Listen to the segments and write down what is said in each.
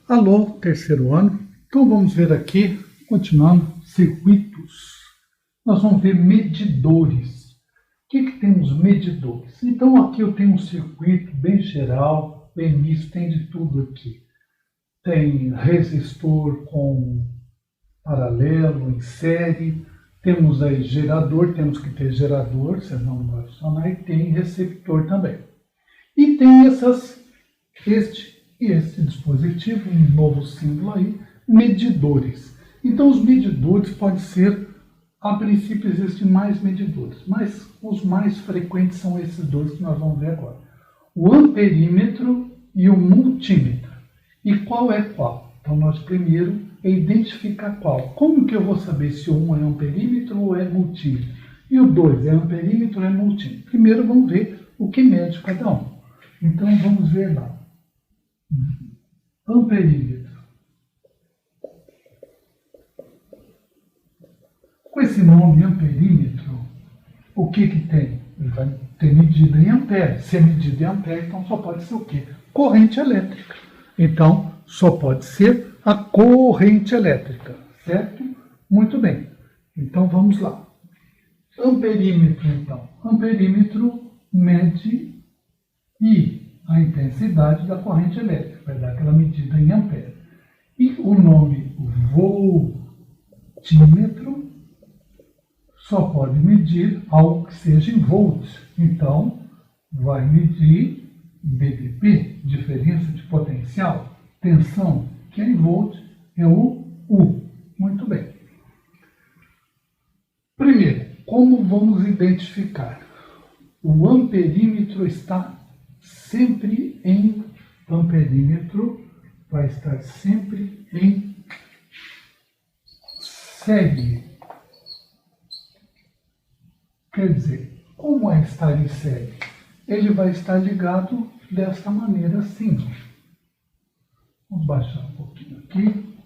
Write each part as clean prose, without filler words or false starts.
Alô, terceiro ano. Então vamos ver aqui, continuando, circuitos. Nós vamos ver medidores. O que tem os medidores? Então aqui eu tenho um circuito bem geral, bem misto, tem de tudo aqui. Tem resistor com paralelo, em série, temos aí gerador, temos que ter gerador, senão não vai funcionar, e tem receptor também. E tem este dispositivo, um novo símbolo aí, medidores. Então os medidores podem ser, a princípio existem mais medidores, mas os mais frequentes são esses dois que nós vamos ver agora. O amperímetro e o multímetro. E qual é qual? Então nós primeiro identificar qual. Como que eu vou saber se o 1 é amperímetro ou é multímetro? E o 2 é amperímetro ou é multímetro? Primeiro vamos ver o que mede cada um. Então vamos ver lá. Amperímetro. Com esse nome amperímetro, o que tem? Ele vai ter medida em ampere. Se é medida em ampere, então só pode ser o quê? Corrente elétrica. Então, só pode ser a corrente elétrica, certo? Muito bem. Então, vamos lá. Amperímetro, então. Amperímetro mede a intensidade da corrente elétrica, vai dar aquela medida em ampere. E o nome voltímetro só pode medir algo que seja em volts. Então, vai medir VDP, diferença de potencial, tensão, que é em volt, é o U. Muito bem. Primeiro, como vamos identificar? O amperímetro está sempre em amperímetro, vai estar sempre em série. Quer dizer, como é estar em série? Ele vai estar ligado desta maneira assim. Vamos baixar um pouquinho aqui.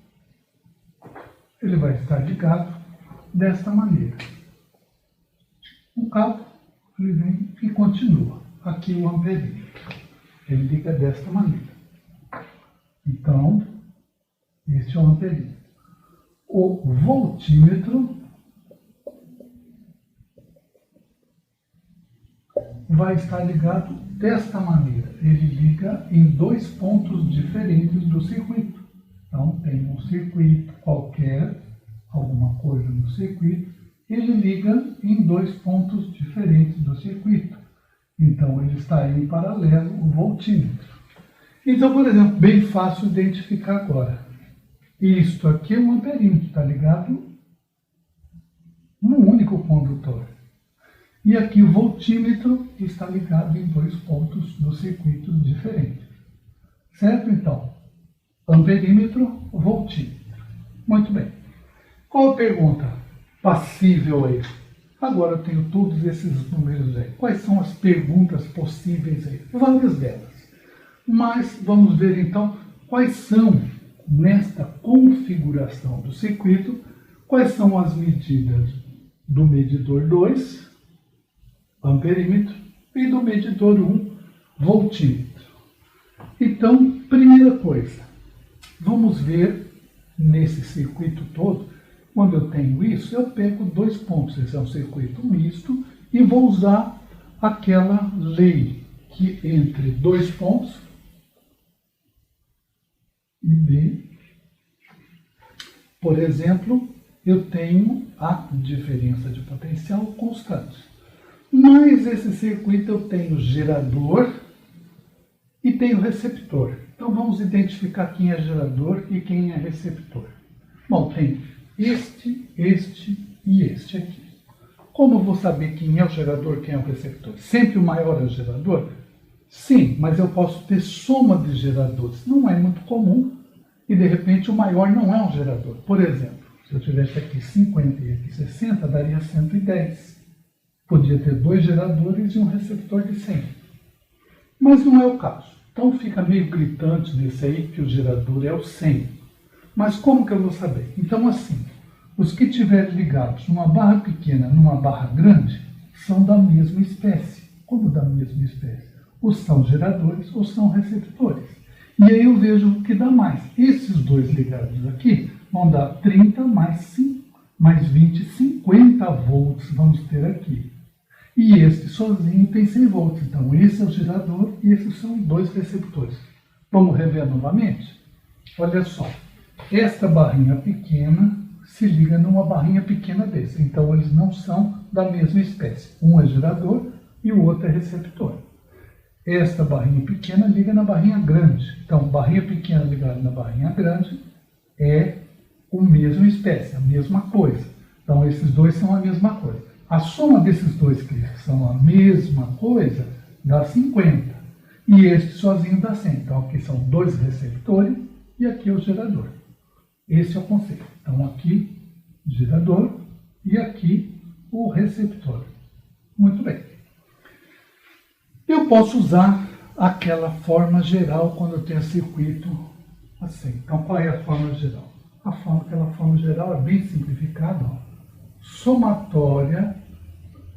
Ele vai estar ligado desta maneira. O cabo, ele vem e continua. Aqui o amperímetro. Ele liga desta maneira. Então, este é o amperímetro. O voltímetro vai estar ligado desta maneira. Ele liga em dois pontos diferentes do circuito. Então, tem um circuito qualquer, alguma coisa no circuito, ele liga em dois pontos diferentes do circuito. Então, ele está em paralelo o voltímetro. Então, por exemplo, bem fácil identificar agora. Isto aqui é um amperímetro, está ligado num único condutor. E aqui o voltímetro está ligado em dois pontos do circuito diferentes. Certo? Então, amperímetro, voltímetro. Muito bem. Qual a pergunta passível aí? Agora eu tenho todos esses números aí. Quais são as perguntas possíveis aí? Várias delas. Mas vamos ver então quais são, nesta configuração do circuito, quais são as medidas do medidor 2, amperímetro, e do medidor 1, voltímetro. Então, primeira coisa, vamos ver nesse circuito todo, quando eu tenho isso, eu pego dois pontos, esse é um circuito misto, e vou usar aquela lei que entre dois pontos, e B, por exemplo, eu tenho a diferença de potencial constante. Mas esse circuito eu tenho gerador e tenho receptor. Então vamos identificar quem é gerador e quem é receptor. Bom, tem este e este aqui. Como eu vou saber quem é o gerador e quem é o receptor? Sempre o maior é o gerador? Sim, mas eu posso ter soma de geradores. Não é muito comum e de repente o maior não é um gerador. Por exemplo, se eu tivesse aqui 50 e aqui 60, daria 110. Podia ter dois geradores e um receptor de 100. Mas não é o caso. Então fica meio gritante nesse aí que o gerador é o 100. Mas como que eu vou saber? Então assim, os que estiverem ligados numa barra pequena, numa barra grande, são da mesma espécie. Como da mesma espécie? Ou são geradores ou são receptores. E aí eu vejo o que dá mais. Esses dois ligados aqui vão dar 30 mais 20, 50 volts vamos ter aqui. E este sozinho tem 100 volts. Então esse é o gerador e esses são dois receptores. Vamos rever novamente? Olha só. Esta barrinha pequena se liga numa barrinha pequena desse. Então eles não são da mesma espécie. Um é gerador e o outro é receptor. Esta barrinha pequena liga na barrinha grande. Então, barrinha pequena ligada na barrinha grande é a mesma espécie, a mesma coisa. Então, esses dois são a mesma coisa. A soma desses dois que são a mesma coisa dá 50. E este sozinho dá 100. Então, aqui são dois receptores e aqui é o gerador. Esse é o conceito. Então, aqui, gerador e aqui o receptor. Muito bem. Eu posso usar aquela forma geral quando eu tenho circuito assim. Então, qual é a forma geral? Aquela forma geral é bem simplificada. Ó. Somatória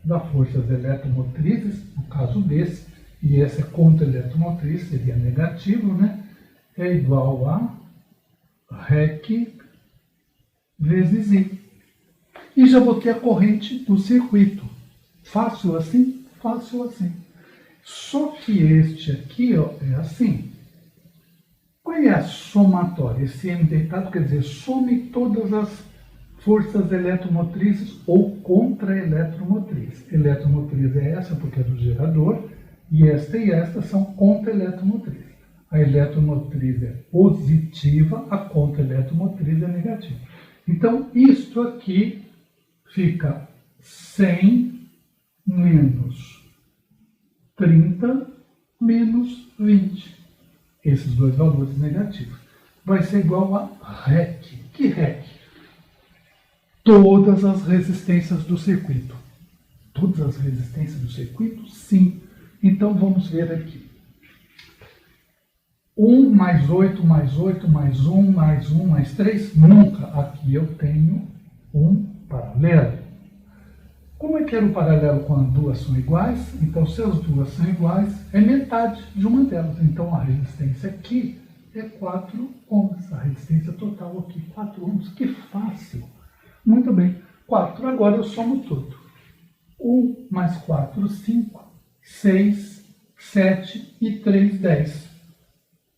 das forças eletromotrizes, no caso desse, e essa é contra-eletromotriz, seria negativo, né? É igual a REC vezes I. E já botei a corrente do circuito. Fácil assim? Fácil assim. Só que este aqui, ó, é assim. Qual é a somatória? Esse M deitado quer dizer some todas as forças eletromotrizes ou contra-eletromotriz. Eletromotriz é essa porque é do gerador e esta são contra-eletromotriz. A eletromotriz é positiva, a contra-eletromotriz é negativa. Então, isto aqui fica 100 menos 30 menos 20. Esses dois valores negativos. Vai ser igual a REC. Que REC? Todas as resistências do circuito. Todas as resistências do circuito? Sim. Então vamos ver aqui. 1 mais 8 mais 8 mais 1 mais 1 mais 3. Nunca. Aqui eu tenho um paralelo. Como é que era o paralelo quando duas são iguais? Então, se as duas são iguais, é metade de uma delas. Então, a resistência aqui é 4 ohms. A resistência total aqui, 4 ohms. Que fácil. Muito bem. 4. Agora eu somo tudo. 1 mais 4, 5. 6, 7 e 3, 10.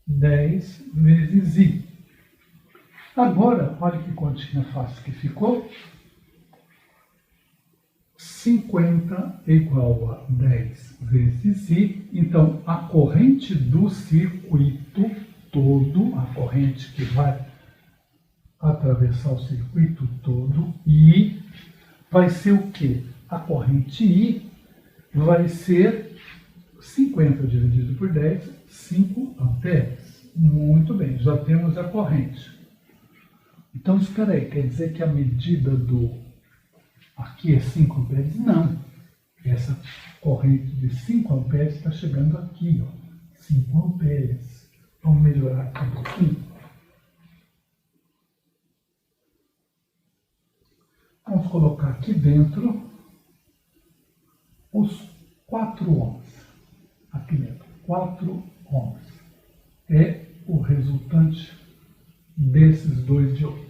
10 vezes I. Agora, olha que continha fácil que ficou. 50 é igual a 10 vezes I. Então, a corrente do circuito todo, a corrente que vai atravessar o circuito todo, I, vai ser o quê? A corrente I vai ser 50 dividido por 10, 5 amperes. Muito bem, já temos a corrente. Então, espera aí, quer dizer que a medida do aqui é 5 amperes? Não. Essa corrente de 5 amperes está chegando aqui, ó. 5 amperes. Vamos melhorar aqui um pouquinho. Vamos colocar aqui dentro os 4 ohms. Aqui dentro, 4 ohms. É o resultante desses dois de 8.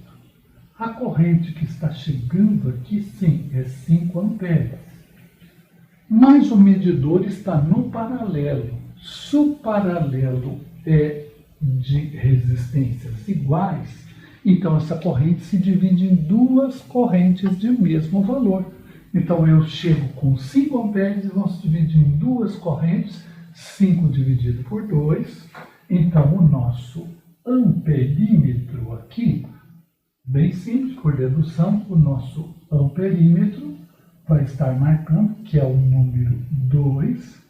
A corrente que está chegando aqui, sim, é 5 amperes. Mas o medidor está no paralelo. Se o paralelo é de resistências iguais, então essa corrente se divide em duas correntes de mesmo valor. Então eu chego com 5 amperes e vão se dividir em duas correntes, 5 dividido por 2. Então o nosso amperímetro aqui, bem simples, por dedução, o nosso amperímetro vai estar marcando, que é o número 2,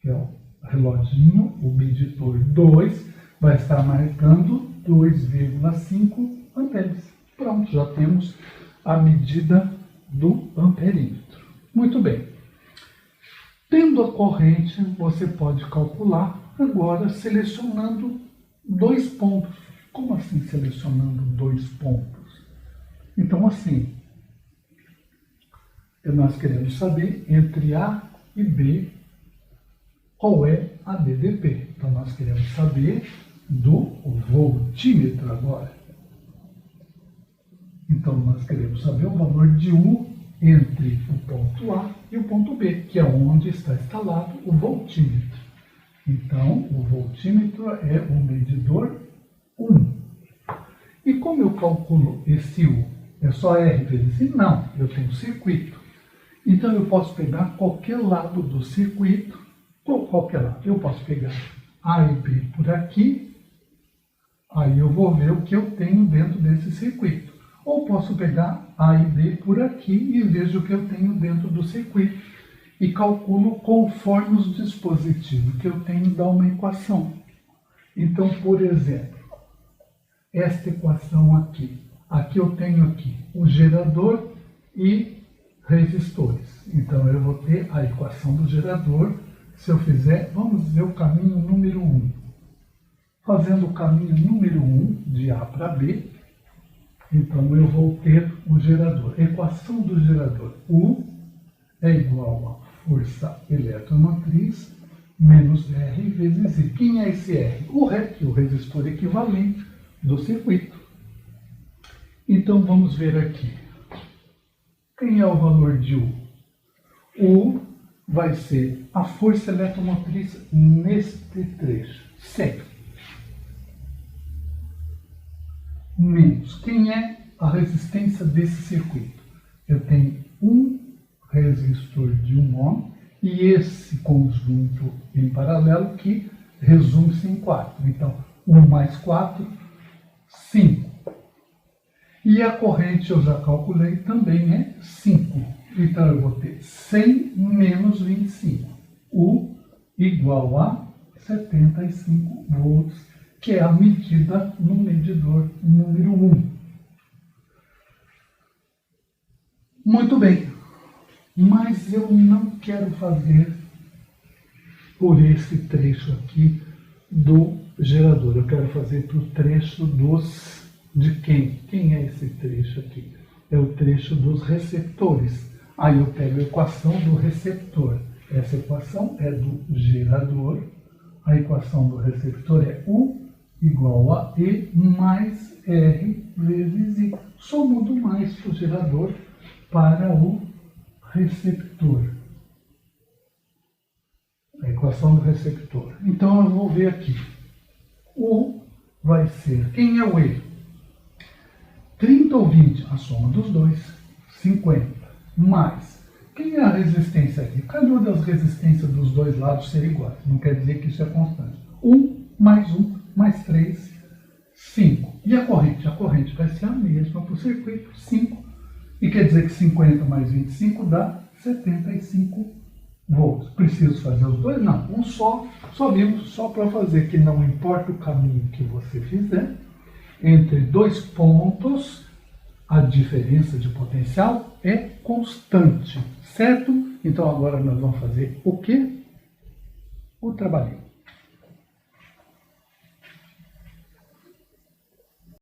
que é o reloginho, o medidor 2, vai estar marcando 2,5 amperes. Pronto, já temos a medida do amperímetro. Muito bem. Tendo a corrente, você pode calcular agora selecionando 2 pontos. Como assim selecionando 2 pontos? Então, assim, nós queremos saber entre A e B qual é a DDP. Então, nós queremos saber do voltímetro agora. Então, nós queremos saber o valor de U entre o ponto A e o ponto B, que é onde está instalado o voltímetro. Então, o voltímetro é o medidor 1. E como eu calculo esse U? É só R vezes I? Não, eu tenho circuito. Então, eu posso pegar qualquer lado do circuito, qualquer lado. Eu posso pegar A e B por aqui, aí eu vou ver o que eu tenho dentro desse circuito. Ou posso pegar A e B por aqui e vejo o que eu tenho dentro do circuito. E calculo conforme os dispositivos que eu tenho dá uma equação. Então, por exemplo, esta equação aqui. Aqui eu tenho aqui o gerador e resistores. Então, eu vou ter a equação do gerador. Se eu fizer, vamos ver o caminho número 1. Fazendo o caminho número 1, de A para B, então eu vou ter o gerador. Equação do gerador. U é igual a força eletromotriz menos R vezes I. Quem é esse R? O REC, o resistor equivalente do circuito. Então vamos ver aqui. Quem é o valor de U? U vai ser a força eletromotriz neste trecho, 100. Menos. Quem é a resistência desse circuito? Eu tenho um resistor de 1 ohm e esse conjunto em paralelo que resume-se em 4. Então, 1 mais 4, 5. E a corrente eu já calculei também é 5. Então, eu vou ter 100 menos 25. U igual a 75 volts, que é a medida no medidor número 1. Muito bem, mas eu não quero fazer por esse trecho aqui do gerador. Eu quero fazer para o trecho de quem? Quem é esse trecho aqui? É o trecho dos receptores. Aí eu pego a equação do receptor. Essa equação é do gerador. A equação do receptor é U igual a E mais R vezes I. Só mudo mais para o gerador para o receptor. A equação do receptor. Então eu vou ver aqui. U vai ser, quem é o E? 30 ou 20, a soma dos dois, 50. Mais, quem é a resistência aqui? Cada uma das resistências dos dois lados ser iguais. Não quer dizer que isso é constante. 1 mais 3, 5. E a corrente? A corrente vai ser a mesma para o circuito, 5. E quer dizer que 50 mais 25 dá 75 volts. Preciso fazer os dois? Não, um só vimos só para fazer que não importa o caminho que você fizer, entre dois pontos, a diferença de potencial é constante, certo? Então agora nós vamos fazer o quê? O trabalhinho.